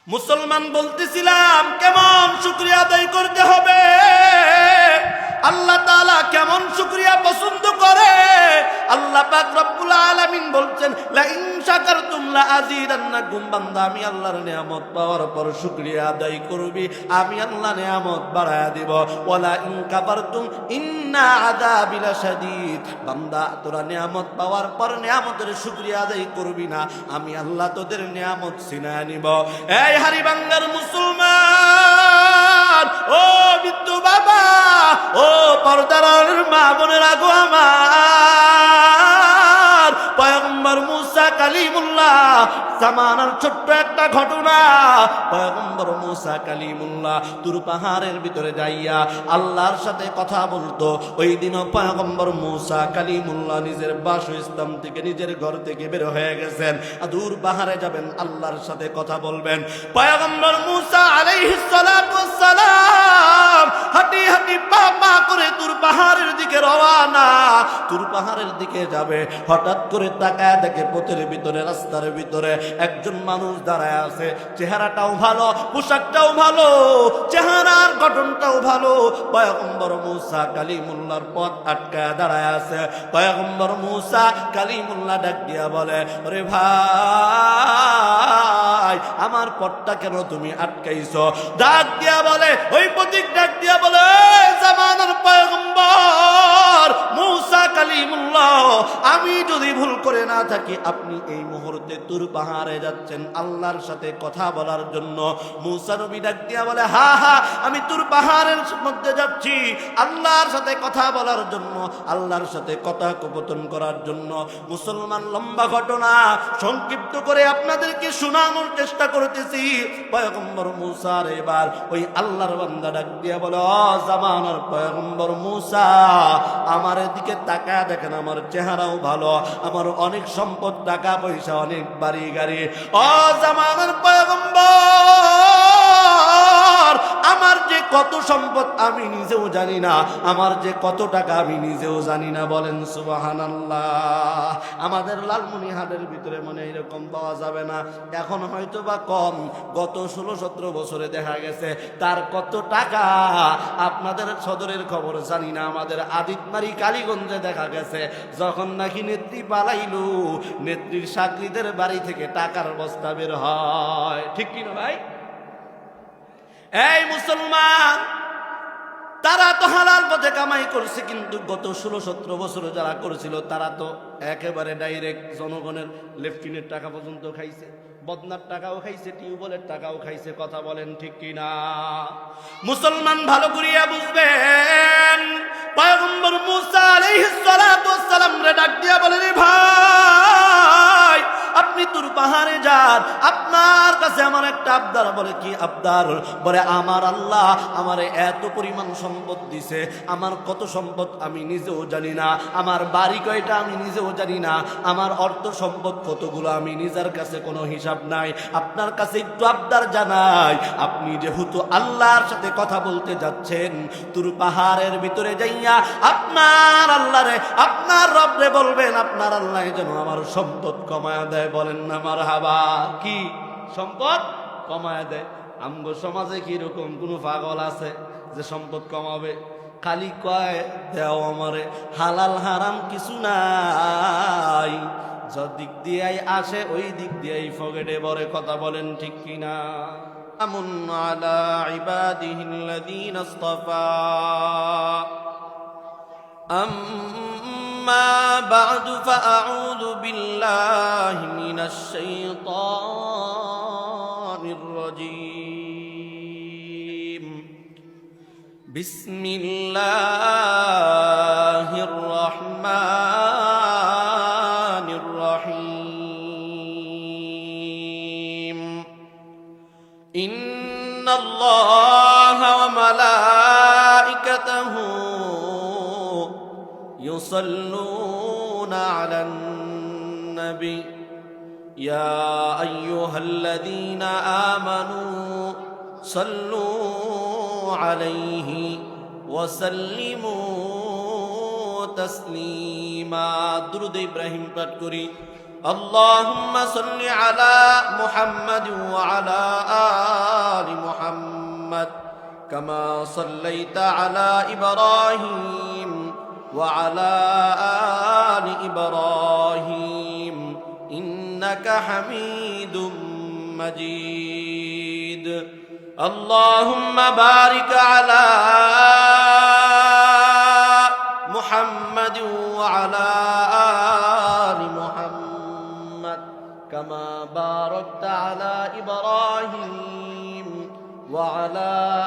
মুসলমান বলতেছিলাম কেমন শুকরিয়া আদায় করতে হবে, আল্লাহ তাআলা কেমন শুকরিয়া পছন্দ করে। আল্লাহ পাক রব্বুল আলামিন বলছেন লা ইন শাকারতুম লা আযীদান্নাকুম, বান্দা আমি আল্লাহর নিয়ামত পাওয়ার পর শুকরিয়া আদায় করবি, আমি আল্লাহ নিয়ামত বাড়ায়া দিব। ওয়ালা ইন কাফারতুম ইন্না আযাবি লাশাদীদ, বান্দা তোরা নিয়ামত পাওয়ার পর নিয়ামতের শুকরিয়া আদায় করবি না, আমি আল্লাহ তোদের নিয়ামত ছিনায় নিব। এই হারিবাঙ্গার মুসলমান, ও বিদ্যু বাবা, ও পর্দার মা বোনেরা গো আমার, পয়গম্বর মুসা কালিমুল্লাহ জামানার ছোট্ট একটা ঘটনা। পয়গম্বর মুসা কালিমুল্লাহ তুর পাহাড়ের ভিতরে যাইয়া আল্লাহর সাথে কথা বলতো। ওই দিনও পয়গম্বর মুসা কালিমুল্লাহ নিজের বাসস্থান থেকে, নিজের ঘর থেকে বের হয়ে গেছেন, দূর পাহাড়ে যাবেন, আল্লাহর সাথে কথা বলবেন। পয়গম্বর মুসা আলাইহিস সালাতু ওয়াস সালাম হাঁটি হাঁটি পা পা করে তুর পাহাড়ের দিকে রওনা। তুর পাহাড়ের দিকে যাবে, হঠাৎ করে তাকায় দেখে পথের ভিতরে, রাস্তার ভিতরে একজন মানুষ দাঁড়ায় আছে। চেহারাটাও ভালো, পোশাকটাও ভালো, চেহারার গঠনটাও ভালো। পয়গম্বর মুসা কালিমুল্লাহর পথ আটকায় দাঁড়ায় আছে। পয়গম্বর মুসা কালিমুল্লাহ ডাক দিয়া বলে, ওরে ভাই, আমার পথটা কেন তুমি আটকাইছো? ডাক দিয়া বলে, ওই প্রতীক ডাক দিয়া বলে, জামানার পয়গম্বর মুসা কালিমুল্লাহ, আমি যদি ভুল করে না থাকি, আপনি এই মুহূর্তে তুর পাহাড়ে যাচ্ছেন আল্লাহর সাথে কথা বলার জন্য। মুসা নবী ডাক দিয়া বলে, হা হা, আমি তুর পাহাড়ের মধ্যে যাচ্ছি আল্লাহর সাথে কথা বলার জন্য, আল্লাহর সাথে কথোপকথন করার জন্য। মুসলমান, লম্বা ঘটনা সংক্ষিপ্ত করে আপনাদেরকে শোনানোর চেষ্টা করতেছি। পয়গম্বর মুসার এবার ওই আল্লাহর বান্দা ডাক দিয়া বলে, ও জামানার পয়গম্বর মুসা, আমার দিকে তাকায় দেখেন, আমার চেহারাও ভালো, আমার অনেক সম্পদ, টাকা পয়সা, অনেক বাড়ি গাড়ি। ও জামানার পয়গম্বর, আমার যে কত সম্পদ আমি নিজেও জানি না, আমার যে কত টাকা আমি নিজেও জানি না। বলেন সুবহানাল্লাহ। আমাদের লালমনিরহাটের ভিতরে মনে এরকম পাওয়া যাবে না, এখন হয়তো বা কম। গত 16-17 বছরে দেখা গেছে তার কত টাকা আপনাদের সদরের খবর জানি না। আমাদের আদিতমারি কালীগঞ্জে দেখা গেছে যখন নাকি নেত্রী পালাইল, নেত্রীর চাকরিদের বাড়ি থেকে টাকার বস্তা বের হয়। ঠিক কিনা ভাই? এই মুসলমান, তারা তো হালাল পথে কামাই করছে, কিন্তু গত 16-17 বছর যারা করেছিল তারা তো একেবারে ডাইরেক্ট জনগণের লেফটিনের টাকা পর্যন্ত খাইছে, বদনার টাকাও খাইছে, টিউবওয়েলের টাকাও খাইছে। কথা বলেন ঠিক কিনা? মুসলমান ভালো করিয়া বুঝবেন। পয়গম্বর মুসা আলাইহিস সালাতু ওয়াস সালাম রে ডাক দিয়া বলে, রে ভাই, আপনি তুর পাহাড়ে যান, আপনার কাছে আমার একটা আবদার। বলে, কি আবদার? বলে, আমার আল্লাহ আমারে এত পরিমাণ সম্পদ দিছে, আমার কত সম্পদ আমি নিজেও জানি না, আমার বাড়ি কয়টা আমি নিজেও জানি না, আমার অর্থ সম্পদ কতগুলো আমি নিজের কাছে কোনো হিসাব নাই। আপনার কাছে একটু আবদার জানাই, আপনি যেহেতু আল্লাহর সাথে কথা বলতে যাচ্ছেন, তুর পাহাড়ের ভিতরে যাইয়া আপনার আল্লাহরে, আপনার রবরে বলবেন, আপনার আল্লাহ যেন আমার সম্পদ কমায়া দেয়। বলেন না মারহাবা। কি সম্পদ কমায়া দেয়? আমগো সমাজে কি রকম কোন পাগল আছে যে সম্পদ কমাবে? খালি কয় দেও আমারে, হালাল হারাম কিছু নাই, দিক দিয়েই আসে ওই দিক দিয়েই ফকেটে ভরে। কথা বলেন ঠিক কিনা? আমুন আলা ইবাদিহিল্লাযীনা ইসতাফা أما بعد فأعوذ بالله من الشيطان الرجيم. بسم الله الرحمن الرحيم. إن الله وملائكته يصلون على النبي يا أيها الذين آمنوا صلوا عليه وسلموا تسليما. درود إبراهيم পাঠ করি। اللهم صل على محمد وعلى كما صليت على إبراهيم وعلى آل إبراهيم إنك حميد مجيد اللهم بارك على محمد وعلى آل محمد كما باركت على إبراهيم وعلى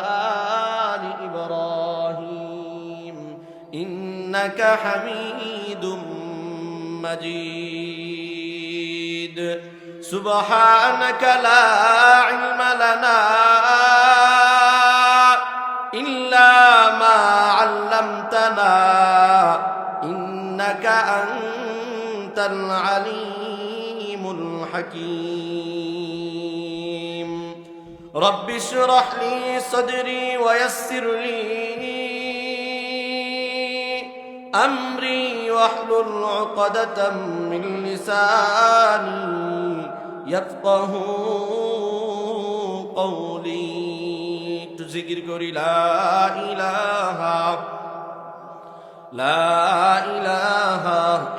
آل إبراهيم إنك حميد مجيد سبحانك لا علم لنا إلا ما علمتنا إنك أنت العليم الحكيم رب اشرح لي صدري ويسر لي أمري واحلل عقدة من لساني يفقه قولي تذكر كوري لا إله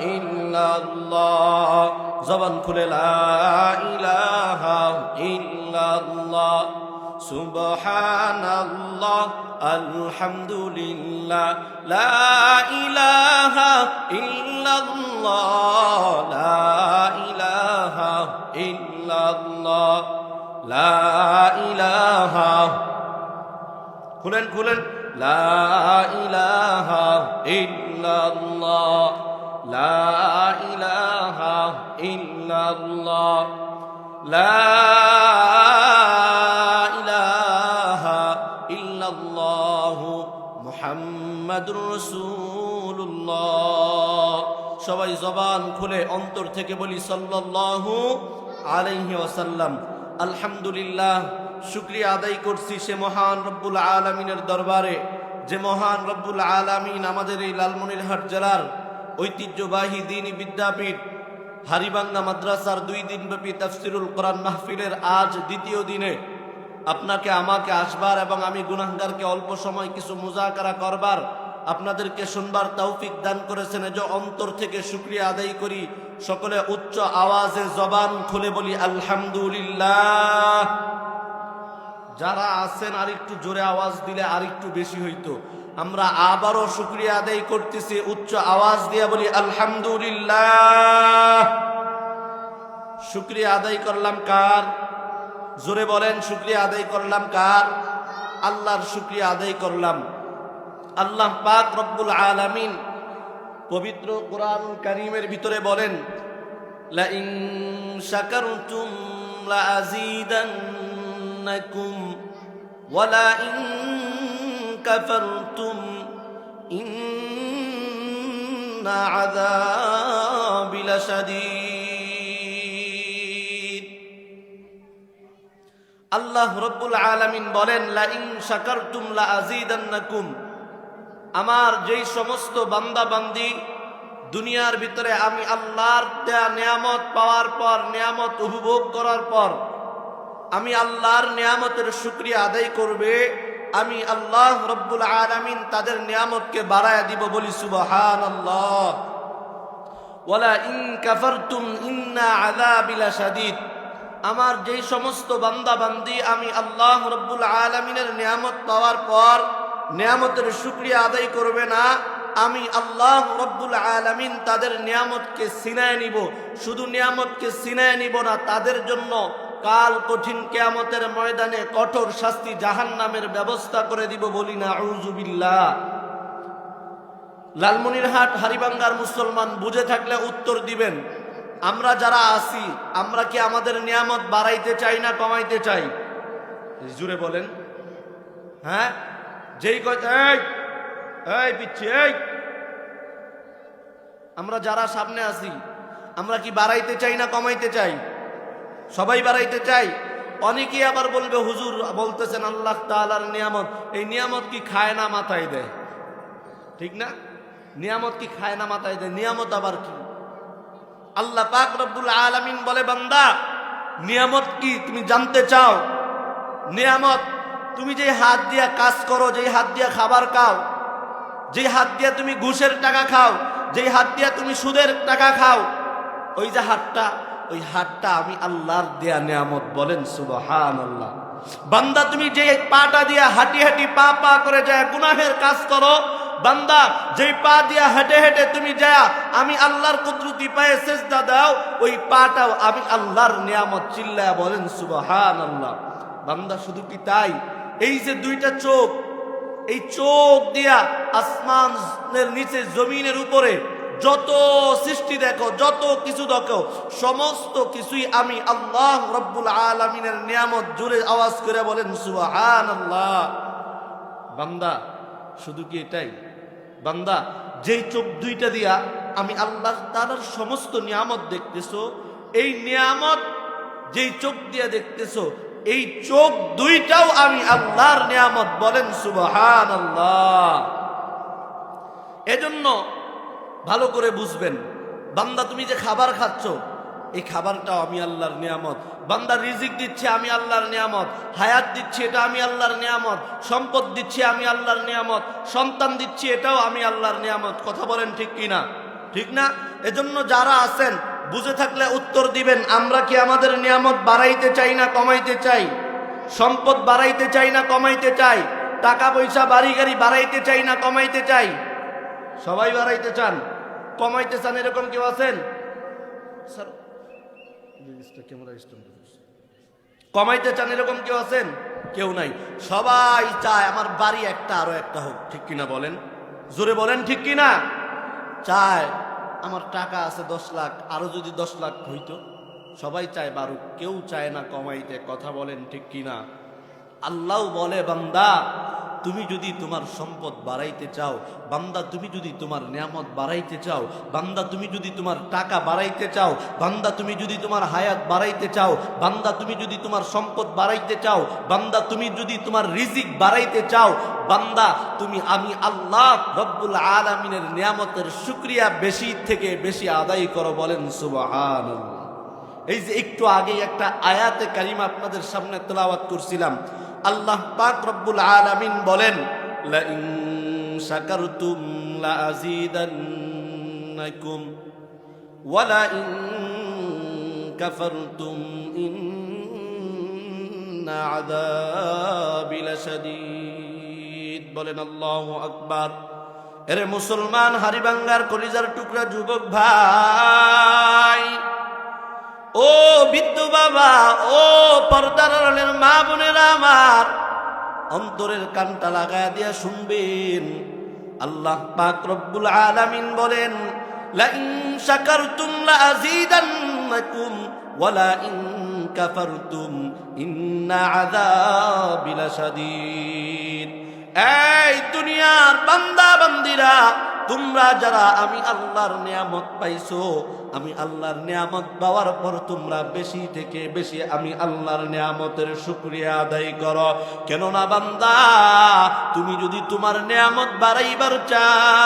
إلا الله زبان كل لا إله إلا الله سبحان الله الحمد لله لا إله إلا الله لا إله إلا الله لا إله كلن لا إله إلا الله لا إله إلا الله لا إله إلا الله محمد رسول الله সবাই জবান খুলে অন্তর থেকে বলি সাল্লাল্লাহু আলাইহি ওয়াসাল্লাম আলহামদুলিল্লাহ শুকরিয়া আদায় করছি সে মহান রব্বুল আলামিনের দরবারে যে মহান রব্বুল আলামিন আমাদের এই লালমনিরহাট জেলার ঐতিহ্যবাহী দ্বীনি বিদ্যাপীঠ হারিবাঙ্গা মাদ্রাসার 2 দিনব্যাপী তাফসিরুল কোরআন মাহফিলের আজ দ্বিতীয় দিনে আপনাকে আমাকে আসবার এবং আমি গুনাহগারকে অল্প সময় কিছু মুজাকারা করবার আপনাদেরকে শুনবার তৌফিক দান করেছেন এজন্য অন্তর থেকে শুকরিয়া আদায় করি সকলে উচ্চ আওয়াজে জবান খুলে বলি আলহামদুলিল্লাহ যারা আছেন আরেকটু জোরে আওয়াজ দিলে আরেকটু বেশি হইতো আমরা আবারও শুকরিয়া আদায় করতেছি উচ্চ আওয়াজ দিয়ে বলি আলহামদুলিল্লাহ শুকরিয়া আদায় করলাম কার জোরে বলেন শুকরিয়া আদায় করলাম কার আল্লাহর শুকরিয়া আদায় করলাম আল্লাহ পাক রব্বুল আলামিন পবিত্র কোরআনুল কারীমের ভিতরে বলেন লা ইন শাকারতুম লা আযীদান্নাকুম ওয়া লা ইন কাফারতুম ইন্না আযাবি লাশাদীদ আল্লাহ রব্বুল আলামিন বলেন লা ইন শাকারতুম লা আযীদান্নাকুম আমার যেই সমস্ত বান্দা বান্দি দুনিয়ার ভিতরে আমি আল্লাহর দেয়া নিয়ামত পাওয়ার পর নিয়ামত উপভোগ করার পর আমি আল্লাহর নিয়ামতের শুকরিয়া আদায় করবে আমি আল্লাহ রব্বুল আলামিন তাদের নিয়ামতকে বাড়ায়া দিব বলি সুবহানাল্লাহ ওয়ালা ইন কাফারতুম ইন্না আযাবি লাশাদীদ আমার যেই সমস্ত বান্দা বান্দি আমি আল্লাহ রব্বুল আলামিনের নিয়ামত পাওয়ার পর নিয়ামতের শুকরিয়া আদায় করবে না আমি আল্লাহ রব্বুল আলামিন তাদের নিয়ামতকে ছিনায় নিব শুধু নিয়ামতকে ছিনায় নিব না তাদের জন্য কাল কঠিন কিয়ামতের ময়দানে কঠোর শাস্তি জাহান্নামের ব্যবস্থা করে দিব বলি না আউযুবিল্লাহ লালমনিরহাট হারিবাঙ্গার মুসলমান বুঝে থাকলে উত্তর দিবেন আমরা যারা আছি আমরা কি আমাদের নিয়ামত বাড়াইতে চাই না কমাইতে চাই জোরে বলেন হ্যাঁ যেই কথা এই পিচ্ছি এই আমরা যারা সামনে আছি আমরা কি বাড়াইতে চাই না কমাইতে চাই সবাই বাড়াইতে চাই অনেকেই আবার বলবে হুজুর বলতেছেন আল্লাহ তাআলার নিয়ামত এই নিয়ামত কি খায় না মাথায় দেয় ঠিক না নিয়ামত কি খায় না মাথায় দেয় নিয়ামত আবার কি আল্লাহ পাক রব্বুল আলামিন বলে বান্দা নিয়ামত কি তুমি জানতে চাও নিয়ামত তুমি যে হাত দিয়া কাজ করো, যে হাত দিয়া খাবার খাও, যে হাত দিয়া তুমি ঘুষের টাকা খাও, যে হাত দিয়া তুমি সুদের টাকা খাও, ওই যে হাতটা, ওই হাতটা আমি আল্লাহর দেয়া নিয়ামত। বলেন সুবহানাল্লাহ। বান্দা তুমি যে পাটা দিয়া হাঁটি হাঁটি পা পা করে যায় গুনাহের কাজ করো, বান্দা যেই পা দিয়া হেঁটে হেঁটে তুমি যায় আমি আল্লাহর কুদরতি পায়ে সেজদা দাও, ওই পাটাও আমি আল্লাহর নিয়ামত। চিল্লায়া বলেন সুবহানাল্লাহ। বান্দা শুধু কি তাই, এই যে দুইটা চোখ, এই চোখ দিয়া আসমানের নিচে জমিনের উপরে যত সৃষ্টি দেখো, যত কিছু দেখো, সমস্ত কিছুই আমি আল্লাহ রব্বুল আলামিনের নিয়ামত। জুড়ে আওয়াজ করে বলেন সুবহানাল্লাহ। বান্দা শুধু কি এটাই, বান্দা যেই চোখ দুইটা দিয়া আমি আল্লাহ তাআলার সমস্ত নিয়ামত দেখতেছো, এই নিয়ামত যেই চোখ দিয়া দেখতেছো, এই চোখ দুইটাও আমি আল্লাহর নিয়ামত। বলেন সুবহানাল্লাহ। এজন্য ভালো করে বুঝবেন, বান্দা তুমি যে খাবার খাচ্ছ, এই খাবারটাও আমি আল্লাহর নিয়ামত। বান্দা রিজিক দিচ্ছে, আমি আল্লাহর নিয়ামত। হায়াত দিচ্ছে, এটা আমি আল্লাহর নিয়ামত। সম্পদ দিচ্ছে, আমি আল্লাহর নিয়ামত। সন্তান দিচ্ছে, এটাও আমি আল্লাহর নিয়ামত। কথা বলেন ঠিক কিনা? ঠিক না? এজন্য যারা আছেন বুঝে থাকলে উত্তর দিবেন, আমরা কি আমাদের নিয়ামত বাড়াইতে চাই না কমাইতে চাই? সম্পদ বাড়াইতে চাই না কমাইতে চাই? টাকা পয়সা বাড়ি গাড়ি বাড়াইতে চাই না কমাইতে চাই? সবাই বাড়াইতে চান। কমাইতে চান এরকম কেউ আছেন? স্যার কমাইতে চান এরকম কেউ আছেন? কেউ নাই। সবাই চায় আমার বাড়ি একটা আরো একটা হোক। ঠিক কিনা বলেন? জোরে বলেন ঠিক কিনা? চায় আমার টাকা আছে 10 লাখ, আরো যদি 10 লাখ হইতো। সবাই চায় বাড়ুক, কেউ চায় না কমাইতে। কথা বলেন ঠিক কিনা? আল্লাহ বলে, বান্দা তুমি যদি তোমার সম্পদ বাড়াইতে চাও, বান্দা তুমি যদি তোমার নিয়ামত বাড়াইতে চাও, বান্দা তুমি যদি তোমার টাকা বাড়াইতে চাও, বান্দা তুমি যদি তোমার হায়াত বাড়াইতে চাও, বান্দা তুমি যদি তোমার সম্পদ বাড়াইতে চাও, বান্দা তুমি যদি তোমার রিজিক বাড়াইতে চাও, বান্দা তুমি আমি আল্লাহ রব্বুল আলামিনের নিয়ামতের শুকরিয়া বেশি থেকে বেশি আদায় করো। বলেন সুবহানাল্লাহ। এই যে একটু আগে একটা আয়াতে কারিমা আপনাদের সামনে তেলাওয়াত করছিলাম, আল্লাহ পাক রব্বুল আলামিন বলেন, লা ইন শাকারতুম লা আযীদান্নাকুম ওয়া লা ইন কাফারতুম ইন্না আযাবি লাশাদীদ। বলেন আল্লাহু আকবার। এরে মুসলমান, হারিবাঙ্গার কলিজার টুকরা যুবক ভাই, ও বিদ্যু বাবা, ও পর্দার আড়ালের মা বোনেরা আমার, অন্তরের কানটা লাগায়া দিয়া শুনবেন। আল্লাহ পাক রব্বুল আলামিন বলেন, লা ইন শাকারতুম লা আযীদান্নাকুম ওয়া লা ইন কাফারতুম ইন্না আযাবি লাশাদীদ। এই দুনিয়ার বান্দা বান্দিরা, তোমরা যারা আমি আল্লাহর নিয়ামত পাইছো, আমি আল্লাহর নিয়ামত পাওয়ার পর তোমরা বেশি থেকে বেশি আমি আল্লাহর নিয়ামতের শুকরিয়া আদায় করো। কেননা বান্দা, তুমি যদি তোমার নিয়ামত বাড়াইবার চাও,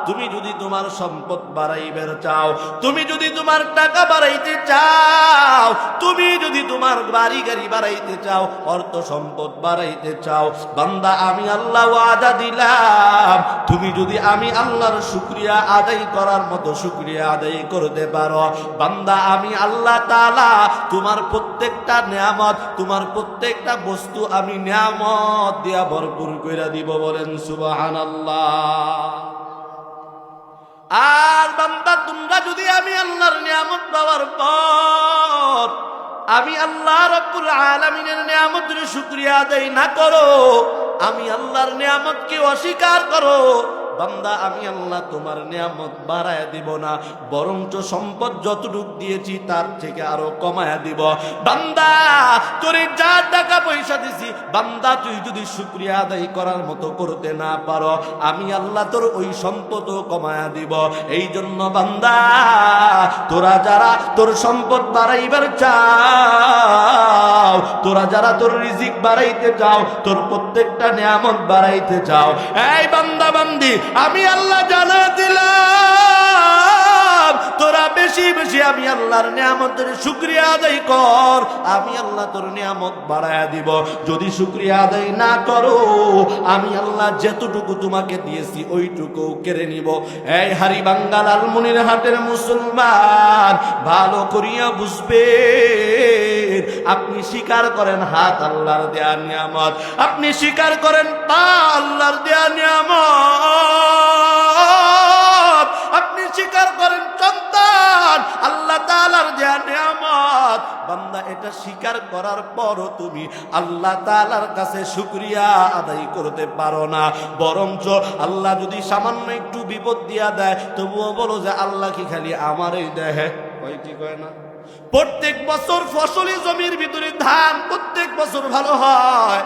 তুমি যদি তোমার সম্পদ বাড়াইবার চাও, তুমি যদি তোমার টাকা বাড়াইতে চাও, তুমি যদি তোমার বাড়ি গাড়ি বাড়াইতে চাও, অর্থ সম্পদ বাড়াইতে চাও, বান্দা আমি আল্লাহ ওয়াদা দিলাম, তুমি যদি আমি আল্লাহর শুকরিয়া আদায় করার মতো শুকরিয়া আদায় করতে পারো, বান্দা আমি আল্লাহ তাআলা তোমার প্রত্যেকটা নিয়ামত, তোমার প্রত্যেকটা বস্তু আমি নিয়ামত দিয়া ভরপুর কইরা দিব। বলেন সুবহানাল্লাহ। আর বান্দা, তোমরা যদি আমি আল্লাহর নিয়ামত পাওয়ার পর আমি আল্লাহ রাব্বুল আলামিনের নিয়ামতের শুকরিয়া আদায় না করো, আমি আল্লাহর নিয়ামতকে অস্বীকার করো, বান্দা আমি আল্লাহ তোমার নিয়ামত বাড়ায় দিব না, বরঞ্চ সম্পদ যতটুকু দিয়েছি তার থেকে আরো কমায়া দিব। বান্দা তোরে যা টাকা পয়সা দিছি, বান্দা তুই যদি শুকরিয়া আদায় করার মতো করতে না পারো, আমি আল্লাহ তোর ওই সম্পদও কমায়া দিব। এই জন্য বান্দা, তোরা যারা তোর সম্পদ বাড়াইবার চাও, তোরা যারা তোর রিজিক বাড়াইতে চাও, তোর প্রত্যেকটা নিয়ামত বাড়াইতে চাও, এই বান্দা বান্দি, আমি আল্লাহ জানা দিলাম তোরা বেশি বেশি আমি আল্লাহর নিয়ামতের শুকরিয়া আদায় কর, আমি আল্লাহ তোর নিয়ামত বাড়ায়া দিব। যদি শুকরিয়া আদায় না করো, আমি আল্লাহ যেতটুকু তোমাকে দিয়েছি ওইটুকু কেড়ে নিব। এই হাড়িভাঙ্গা লালমনিরহাটের মুসলমান, ভালো করিয়া বুঝবে, আপনি স্বীকার করেন হাত আল্লাহর দেয়া নিয়ামত, আপনি স্বীকার করেন পা আল্লাহর দেয়া নিয়ামত, আপনি স্বীকার করেন সন্তান আল্লাহ তাআলার দেয়া নিয়ামত। বান্দা, এটা স্বীকার করার পরও তুমি আল্লাহ তাআলার কাছে শুকরিয়া আদায় করতে পারো না, বরঞ্চ আল্লাহ যদি সামান্য একটু বিপদ দিয়া দেয় তবুও বলো যে আল্লাহ কি খালি আমারই দেয়? কয় কি কয় না? প্রত্যেক বছর ফসলি জমির ভিতরে ধান প্রত্যেক বছর ভালো হয়,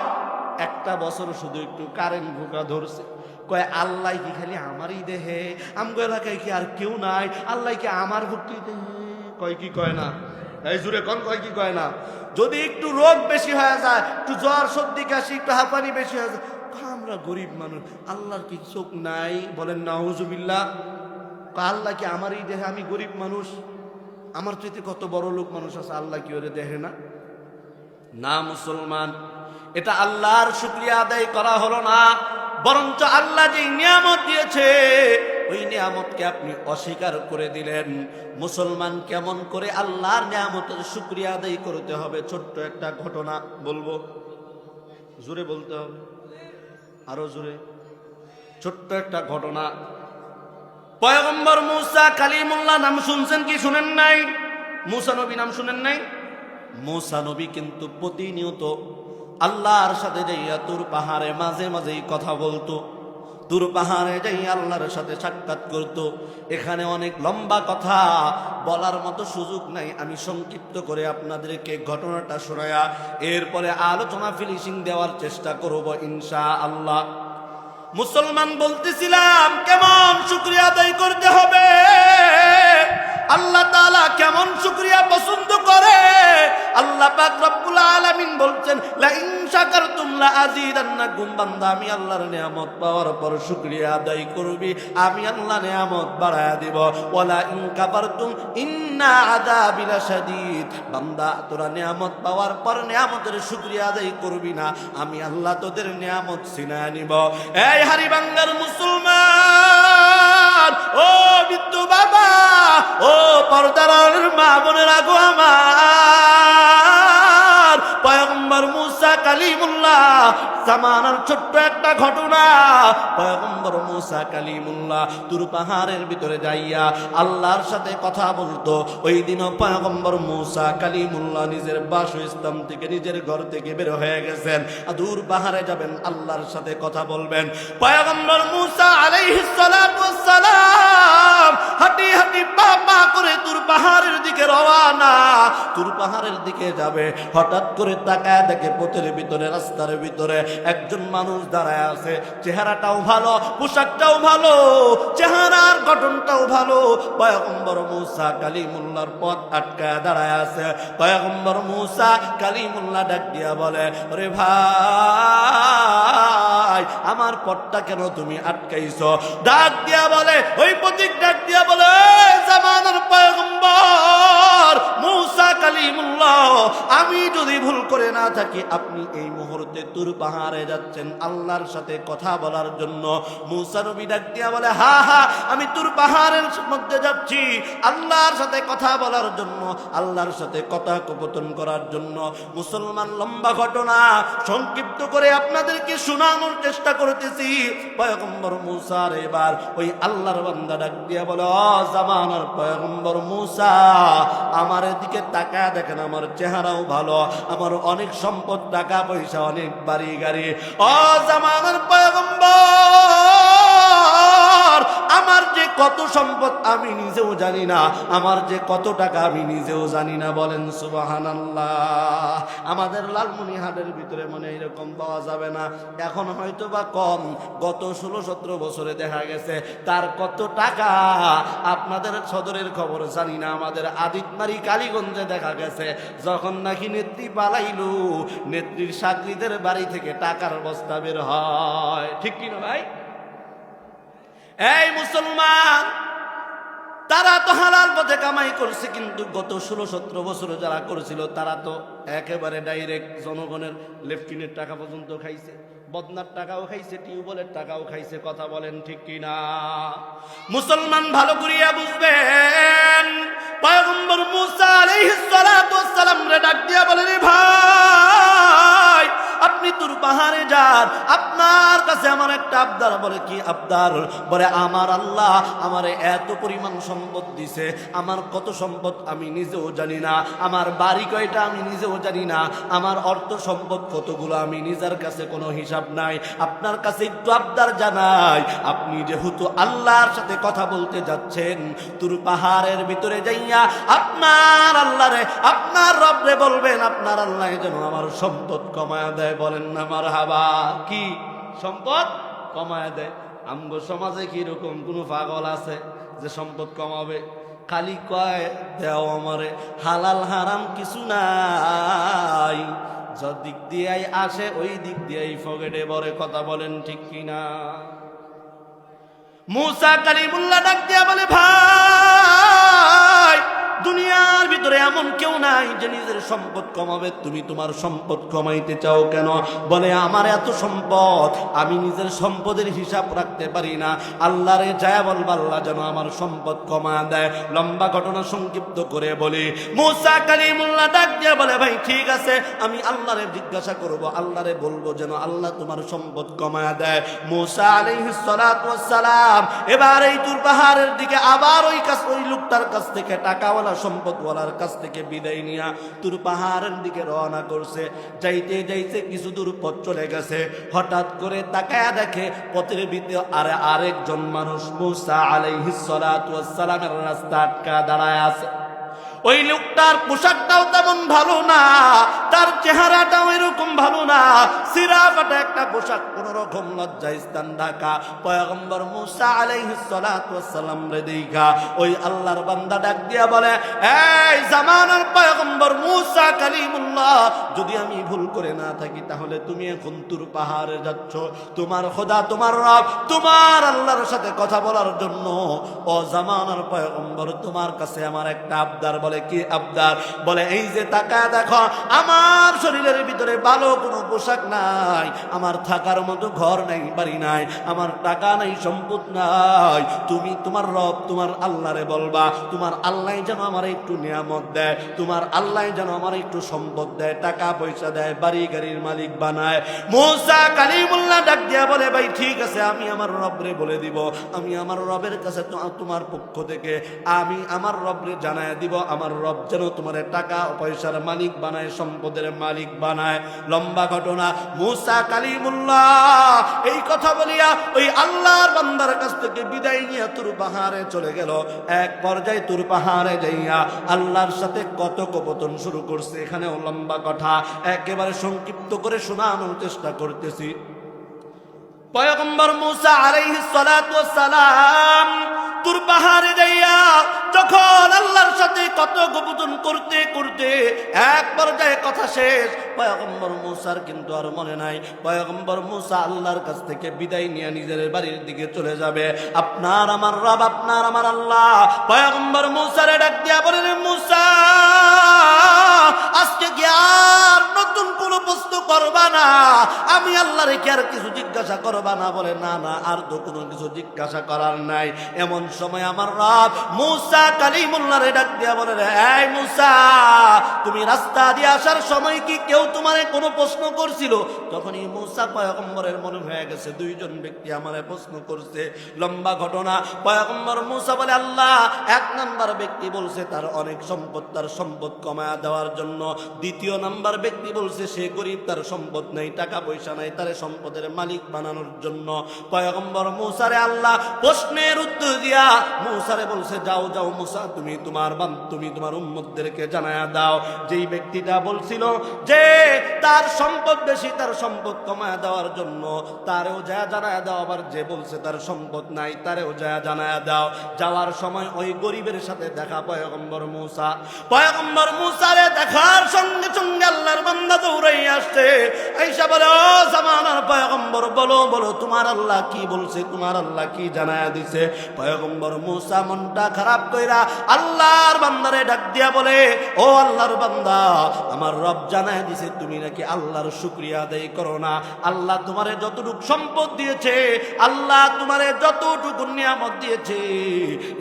একটা বছর শুধু একটু কারেন্ট ভুকা ধরছে, কয় আল্লাহ কি খালি আমারই দেহে? আমগো এলাকায় কি আর কেউ নাই? আল্লাহ কি আমার ভক্তি দেহে? কয় কি কয় না? এই জুড়ে কোন কয় কি কয় না? যদি একটু রোগ বেশি হয়ে যায়, একটু জ্বর সর্দি কাশি একটু হাঁপানি বেশি হয়ে যায়, আমরা গরিব মানুষ, আল্লাহর কি চোখ নাই? বলেন নাউজুবিল্লাহ। আল্লাহ কি আমারই দেহে? আমি গরিব মানুষ, আমার চাইতে কত বড় লোক মানুষ আছে, আল্লাহ কি ওরে দেখে না? না মুসলমান, এটা আল্লাহর শুকরিয়া আদায় করা হলো না, বরঞ্চ আল্লাহ যে নিয়ামত দিয়েছে ওই নিয়ামতকে আপনি অস্বীকার করে দিলেন। মুসলমান, কেমন করে আল্লাহর নিয়ামতের শুকরিয়া আদায় করতে হবে? ছোট্ট একটা ঘটনা বলবো, জোরে বলতে হবে, আরো জোরে। ছোট্ট একটা ঘটনা, পয়গম্বর মুসা কালিমুল্লাহ নাম শুনছেন কি শুনেন নাই? মুসা নবী নাম শুনেন নাই? মুসা নবী কিন্তু প্রতিনিয়ত আল্লাহর সাথে যাইয়া তুর পাহাড়ে মাঝে মাঝেই কথা বলতো, তুর পাহাড়ে যাই আল্লাহর সাথে সাক্ষাৎ করত। এখানে অনেক লম্বা কথা বলার মতো সুযোগ নাই, আমি সংক্ষিপ্ত করে আপনাদেরকে ঘটনাটা শোনায়া এরপরে আলোচনা ফিনিশিং দেওয়ার চেষ্টা করব ইনশাআল্লাহ। মুসলমান, বলতেছিলাম কেমন শুকরিয়া আদায় করতে হবে, আল্লাহ তাআলা কেমন শুকরিয়া পছন্দ করে। আল্লাহ পাক রব্বুল আলামিন বলছেন, লা ইন শাকারতুম লা আযীদান্নাকুম। বান্দা, আমি আল্লাহর নিয়ামত পাওয়ার পর শুকরিয়া আদায় করবি, আমি আল্লাহ নিয়ামত বাড়ায়া দিব। ওয়ালা ইন কাফারতুম ইন্না আযাবি লাশাদীদ। বান্দা, তোরা নিয়ামত পাওয়ার পর নিয়ামতের শুকরিয়া আদায় করবি না, আমি আল্লাহ তোদের নিয়ামত ছিনায় নিব। এই হাড়িভাঙ্গার মুসলমান, ও বিদ্যু বাবা, ও পর্দার মা বোনেরা গো আমার, পয়গম্বর মুসা কালিমুল্লাহ জামানার ছোট্ট একটা ঘটনা। পয়গম্বর মুসা কালিমুল্লাহ তুর পাহাড়ের ভিতরে যাইয়া আল্লাহর সাথে কথা বলতো। ওই দিনও পয়গম্বর মুসা কালিমুল্লাহ নিজের বাসস্থান থেকে, নিজের ঘর থেকে বের হয়ে গেছেন, দূর পাহাড়ে যাবেন, আল্লাহর সাথে কথা বলবেন। পয়গম্বর মুসা আলাইহিস সালাতু ওয়াস সালাম হাঁটি হাঁটি পা পা করে তুর পাহাড়ের দিকে রওয়ানা। তুর পাহাড়ের দিকে যাবে, হঠাৎ করে তাকায় দেখে পথের ভিতরে, রাস্তার ভিতরে একজন মানুষ দাঁড়ায় আছে। চেহারাটাও ভালো, পোশাকটাও ভালো, চেহারার গঠনটাও ভালো। পয়গম্বর মুসা কালিমুল্লাহর পথ আটকায় দাঁড়ায় আছে। পয়গম্বর মুসা কালিমুল্লাহ ডাক দিয়া বলে, ওরে ভাই, আমার পথটা কেন তুমি আটকাইছো? ডাক দিয়া বলে, ওই পথিক ডাক দিয়া বলে, জামানার পয়গম্বর মুসা কালিমুল্লাহ, আমি যদি ভুল করে না থাকি, আপনি এই মুহূর্তে তুর পাহাড়ে যাচ্ছেন আল্লাহর সাথে কথা বলার জন্য। মুসা নবী ডাক দিয়া বলে, হা হা, আমি তুর পাহাড়ের মধ্যে যাচ্ছি আল্লাহর সাথে কথা বলার জন্য, আল্লাহর সাথে কথোপকথন করার জন্য। মুসলমান, লম্বা ঘটনা সংক্ষিপ্ত করে আপনাদেরকে শোনানোর চেষ্টা করতেছি। পয়গম্বর মুসার এবার ওই আল্লাহর বান্দা ডাক দিয়া বলে, ও জামানার পয়গম্বর মুসা, আমার দিকে তাকায় দেখেন, আমার চেহারাও ভালো, আমার অনেক সম্পদ, টাকা পয়সা, অনেক বাড়ি গাড়ি। ও জামানার পয়গম্বর, আমার যে কত সম্পদ আমি নিজেও জানি না, আমার যে কত টাকা আমি নিজেও জানি না। বলেন সুবহানাল্লাহ। আমাদের লালমনিরহাটের ভিতরে মনে এরকম পাওয়া যাবে না, এখন হয়তো বা কম। গত 16-17 বছরে দেখা গেছে তার কত টাকা আপনাদের সদরের খবর জানি না। আমাদের আদিতমারি কালীগঞ্জে দেখা গেছে, যখন নাকি নেত্রী পালাইল, নেত্রীর সাকরিদের বাড়ি থেকে টাকার বস্তা বের হয়। ঠিক কিনা ভাই? এই মুসলমান, তারা তো হালাল পথে কামাই করছে, কিন্তু গত 16-17 বছর যারা করেছিল তারা তো একেবারে ডাইরেক্ট জনগণের লেফটিনের টাকা পর্যন্ত খাইছে, বদনার টাকাও খাইছে, টিউবওয়েলের টাকাও খাইছে। কথা বলেন ঠিক কিনা? মুসলমান ভালো করিয়া বুঝবেন, পয়গম্বর মুসা আলাইহিস সালাতু ওয়াস সালাম রে ডাক দিয়া বলে, রে ভাই আপনি তুর পাহাড়ে যান, আপনার কাছে আমার একটা আবদার। বলে কি আবদার? বলে আমার আল্লাহ আমারে এত পরিমাণ সম্পদ দিছে, আমার কত সম্পদ আমি নিজেও জানি না, আমার বাড়ি কয়টা আমি নিজেও জানি না, আমার অর্থ সম্পদ কতগুলো আমি নিজের কাছে কোনো হিসাব নাই, আপনার কাছে একটু আবদার জানাই। আপনি যেহেতু আল্লাহর সাথে কথা বলতে যাচ্ছেন, তুর পাহাড়ের ভিতরে যাইয়া আপনার আল্লাহরে, আপনার রবরে বলবেন আপনার আল্লাহ যেন আমার সম্পদ কমায়া দেয়। বলেন না মারহাবা। কি সম্পদ কমায়া দেয়? আমগো সমাজে কি রকম কোন পাগল আছে যে সম্পদ কমাবে? খালি কয় দেও আমারে, হালাল হারাম কিছু নাই, যে দিক দিয়েই আসে ওই দিক দিয়েই ফগেটে বলে। কথা বলেন ঠিক কিনা? মুসা কালিমুল্লাহ ডাক দিয়া বলে, ভাই দুনিয়ার ভিতরে এমন কেউ নাই যে নিজের সম্পদ কমাবে, তুমি তোমার সম্পদ কমাইতে চাও কেন? বলে আমার এত সম্পদ, আমি নিজের সম্পদের হিসাব রাখতে পারি না, আল্লাহরে যায় বলবা আল্লাহ যেন আমার সম্পদ কমা দেয়। লম্বা ঘটনা সংক্ষিপ্ত করে বলি, মুসা কালিমুল্লাহ ডাক দিয়ে বলে, ভাই ঠিক আছে, আমি আল্লাহরে জিজ্ঞাসা করব, আল্লাহরে বলবো যেন আল্লাহ তোমার সম্পদ কমা দেয়। মুসা আলাইহিস সালাতু ওয়াস সালাম এবার এই তুর পাহাড়ের দিকে আবার ওই লোকটার কাছ থেকে, টাকাওয়ালা সম্পদওয়ালার কাছ থেকে বিদায় নিয়া তুর পাহাড়ের দিকে রওনা করছে। যাইতে যাইতে কিছু দূর পথ চলে গেছে, হঠাৎ করে তাকায়া দেখে পথের ভিতরে আরেকজন মানুষ মুসা আলাইহিস সালাতু ওয়াস সালামের রাস্তা আটকা দাঁড়ায় আছে। ওই লোকটার পোশাকটাও তেমন ভালো না, তার চেহারাটাও এরকম ভালো না, সিরা ফাটা একটা পোশাক, কোন রকম লজ্জাস্থান ঢাকা। পয়গম্বর মুসা আলাইহিস সালাতু ওয়াস সালাম রে দেখা ওই আল্লাহর বান্দা ডাক দিয়া বলে, এই জামানার পয়গম্বর মুসা কালিমুল্লাহ, যদি আমি ভুল করে না থাকি তাহলে তুমি এখন তুর পাহাড়ে যাচ্ছ তোমার খোদা, তোমার রব, তোমার আল্লাহর সাথে কথা বলার জন্য। ও জামানার পয়গম্বর, তোমার কাছে আমার একটা আবদার। বলে কি আবদার? বলে এই যে তাকায় দেখো, আমার শরীরের ভিতরে ভালো কোনো পোশাক নাই, আমার থাকার মতো ঘর নাই, বাড়ি নাই, আমার টাকা নাই, সম্পদ নাই, তুমি তোমার রব তোমার আল্লাহরে বলবা তোমার আল্লাহ যেন আমার একটু নিয়ামত দেয়, তোমার আল্লাহ যেন আমার একটু সম্পদ দেয়, টাকা পয়সা দেয়, বাড়ি গাড়ির মালিক বানায়। মুসা কালিমুল্লাহ ডাক দিয়া বলে, ভাই ঠিক আছে, আমি আমার রবরে বলে দিব, আমি আমার রবের কাছে তোমার পক্ষ থেকে আমি আমার রবরে জানায় দিব, আমার রব যেন তোমার টাকা পয়সার মালিক বানায়, সম্পদের মালিক বানায়। লম্বা ঘটনা, মুসা কালিমুল্লাহ এই কথা বলিয়া ওই আল্লাহর বান্দার কাছ থেকে বিদায় নিয়ে তুর পাহাড়ে চলে গেল। এক পর্যায়ে তুর পাহাড়ে যাইয়া আল্লাহর সাথে কথোপকথন শুরু করছে। এখানেও লম্বা কথা, একেবারে সংক্ষিপ্ত করে শোনানোর চেষ্টা করতেছি। পয়গম্বর মুসা আলাইহিস সালাতু ওয়াস সালাম তুর পাহাড়ে যাইয়া যখন আল্লাহর সাথে কথোপকথন করতে করতে এক পর্যায়ে কথা শেষ, পয়গম্বর মুসার কিন্তু আর মনে নাই। পয়গম্বর মুসা আল্লাহর কাছ থেকে বিদায় নিয়ে নিজের বাড়ির দিকে চলে যাবে। আপনার আমার রব, আপনার আমার আল্লাহ পয়গম্বর মুসারে ডাক দিয়া বলেন, মুসা আজকে কি আর নতুন কোন প্রশ্ন করবা না? আমি আল্লাহরে কি আর কিছু জিজ্ঞাসা করবা না? বলে না না, আর তো কোনো কিছু জিজ্ঞাসা করার নাই। এমন সময় আমার রব মুসা কালিমুল্লাহরে ডাক দিয়া বলে, এই মুসা, তুমি রাস্তা দিয়ে আসার সময় কি কেউ তোমারে কোনো প্রশ্ন করছিল? তখনই মুসা পয়গম্বরের মনে হয়ে গেছে দুইজন ব্যক্তি আমারে প্রশ্ন করছে। লম্বা ঘটনা, পয়গম্বর মুসা বলে, আল্লাহ এক নাম্বার ব্যক্তি বলছে তার অনেক সম্পদ, তার সম্পদ কমায়া দেওয়ার জন্য। দ্বিতীয় নাম্বার ব্যক্তি বলছে সে গরিব, তার সম্পদ নেই, টাকা পয়সা নাই, তার সম্পদের মালিক বানানোর জন্য। পয়গম্বর মুসারে আল্লাহ প্রশ্নের উত্তর দিয়া মুসারে বলছে, যাও যাও মুসা, তুমি তোমার উম্মতদেরকে জানায়া দাও, যেই ব্যক্তিটা বলছিল যে তার সম্পদ বেশি, তার সম্পদ কমায়া দেওয়ার জন্য, তারেও যা জানায়া দাও। আবার যে বলছে তার সম্পদ নাই, তারেও যা জানায়া দাও। যাওয়ার সময় ওই গরিবের সাথে দেখা পয়গম্বর মুসারে দেখার সঙ্গে সঙ্গে আল্লাহর বান্দা দৌড়াইয়া আসছে, আইসা বলে ও জামানার পয়গম্বর বলো বলো তোমার আল্লাহ কি বলছে, তোমার আল্লাহ কি জানায়া দিছে। পয়গম্বর মূসা মনটা খারাপ কইরা আল্লাহর বান্দারে ডাক দিয়া বলে ও আল্লাহর বান্দা, আমার রব জানায়া দিছে তুমি নাকি আল্লাহর শুকরিয়া আদায় করো না। আল্লাহ তোমারে যতটুকু সম্পদ দিয়েছে, আল্লাহ তোমারে যতটুকু নিয়ামত দিয়েছে,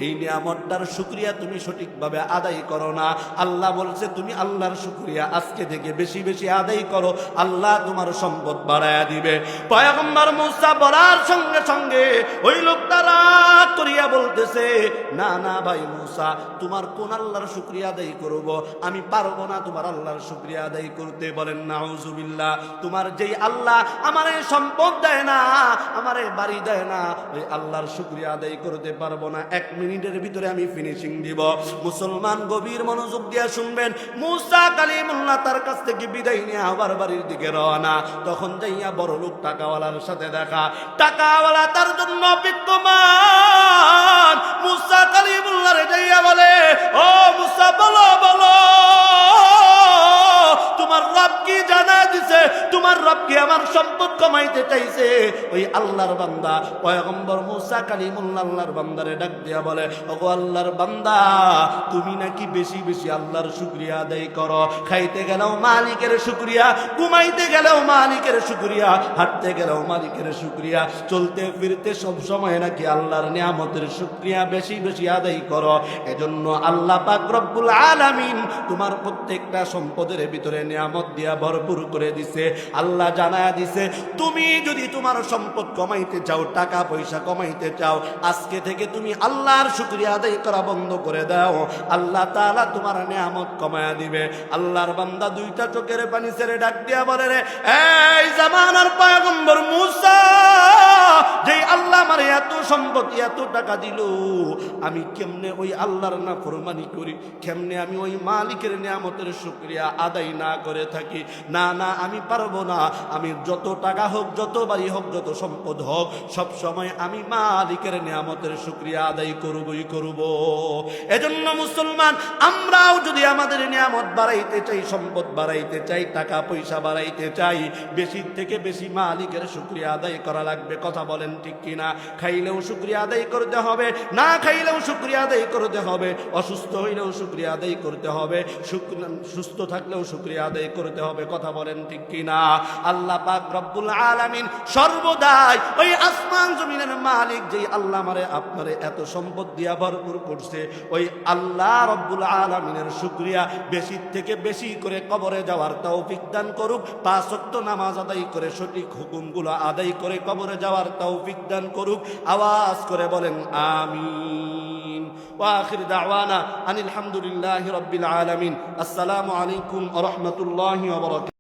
এই নিয়ামতটার শুকরিয়া তুমি সঠিকভাবে আদায় করো না। আল্লাহ বলছে তুমি আল্লাহর শুকরিয়া আজকে থেকে বেশি বেশি আদায় করো, আল্লাহ তোমার সম্পদ বাড়ায়া দিবে। পয়গম্বর মূসা বলার সঙ্গে সঙ্গে ওই লোকটা রাগ করিয়া বলতেছে না না ভাই মূসা, তোমার কোন আল্লাহর শুকরিয়া আদায় করব, আমি পারবো না তোমার আল্লাহর শুকরিয়া আদায় করতে। বলেন নাউজুবিল্লাহ। তোমার যেই আল্লাহ আমারে সম্পদ দেয় না, আমারে বাড়ি দেয় না, ওই আল্লাহর শুকরিয়া আদায় করতে পারবো না। 1 মিনিটের ভিতরে আমি ফিনিশিং দিব। মুসলমান গভীর মনোযোগ দিয়া শুনবেন। মূসা কালিমুল্লাহ তার কাছ থেকে বিদায় নিয়ে আবার বাড়ির দিকে রওনা। তখন যাইয়া বড় লোক টাকাওয়ালার সাথে দেখা। টাকাওয়ালা তার জন্য বিদ্যমান। মূসা কালিমুল্লাহরে যাইয়া বলে ও মূসা বলো বলো তোমার রব কি জানা দিছে, তোমার রব কি আমার সম্পদ কমাইতে চাইছে। ওই আল্লাহর বান্দা পয়গম্বর মূসা কালিমুল্লাহ আল্লাহর বান্দারে ডাক দিয়া বলে ওগো আল্লাহর বান্দা, তুমি নাকি বেশি বেশি আল্লাহর শুকরিয়া আদায় করো। খাইতে গেলেও মালিকের শুকরিয়া, ঘুমাইতে গেলেও মালিকের শুকরিয়া, হাঁটতে গেলেও মালিকের শুকরিয়া, চলতে ফিরতে সব সময় নাকি আল্লাহর নিয়ামতের শুকরিয়া বেশি বেশি আদায় করো। এজন্য আল্লাহ পাক রব্বুল আলামিন তোমার প্রত্যেকটা সম্পদের ভিতরে নিয়ামত দিয়া ভরপুর করে দিছে। আল্লাহ জানায়া দিছে তুমি যদি তোমার সম্পদ কমাইতে চাও, টাকা পয়সা কমাইতে চাও, আজকে থেকে তুমি আল্লাহর শুকরিয়া আদায় করা বন্ধ করে দাও, আল্লাহ তাআলা তোমার নিয়ামত কমায়া দিবে। আল্লাহর বান্দা দুইটা চোখের পানি ছেড়ে ডাক দিয়া বলে রে এই জামানার পয়গম্বর মূসা, যেই আল্লাহ আমার এত সম্পত্তি এত টাকা দিল, আমি কেমনে ওই আল্লাহর নাফরমানি করি, কেমনে আমি ওই মালিকের নিয়ামতের শুকরিয়া আদায় না করে থাকি। না না আমি পারবো না। আমি যত টাকা হোক, যত বাড়ি হোক, যত সম্পদ হোক, সব সময় আমি মালিকের নিয়ামতের শুকরিয়া আদায় করবই করব। এজন্য মুসলমান আমরাও যদি আমাদের নিয়ামত বাড়াইতে চাই, সম্পদ বাড়াইতে চাই, টাকা পয়সা বাড়াইতে চাই, বেশি থেকে বেশি মালিকের শুকরিয়া আদায় করা লাগবে। কথা বলেন ঠিক কিনা? খাইলেও শুকরিয়া আদায় করতে হবে, না খাইলেও শুকরিয়া আদায় করতে হবে, অসুস্থ হইলেও শুকরিয়া আদায় করতে হবে, সুস্থ থাকলেও শুকরিয়া আদায় করতে হবে। কথা বলেন ঠিক কিনা? আল্লাহ পাক রব্বুল আলামিন সর্বদাই ওই আসমান জমিনের মালিক, যেই আল্লাহ আমারে আপনারে এত সম্পদ দিয়া ভরপুর করছে, ওই আল্লাহ রব্বুল আলামিনের শুকরিয়া বেশি থেকে বেশি করে কবরে যাওয়ার তৌফিক দান করুক। 5 ওয়াক্ত নামাজ আদায় করে সঠিক হুকুমগুলো আদায় করে কবরে যাওয়ার তৌফিক দান করুক। আওয়াজ করে বলেন আমিন। ওয়া আখির দাওয়ানা আনিল হামদুলিল্লাহি রাব্বিল আলামিন। আসসালামু আলাইকুম ওয়া রাহমাতুল্লাহি ওয়া বারাকাতুহু।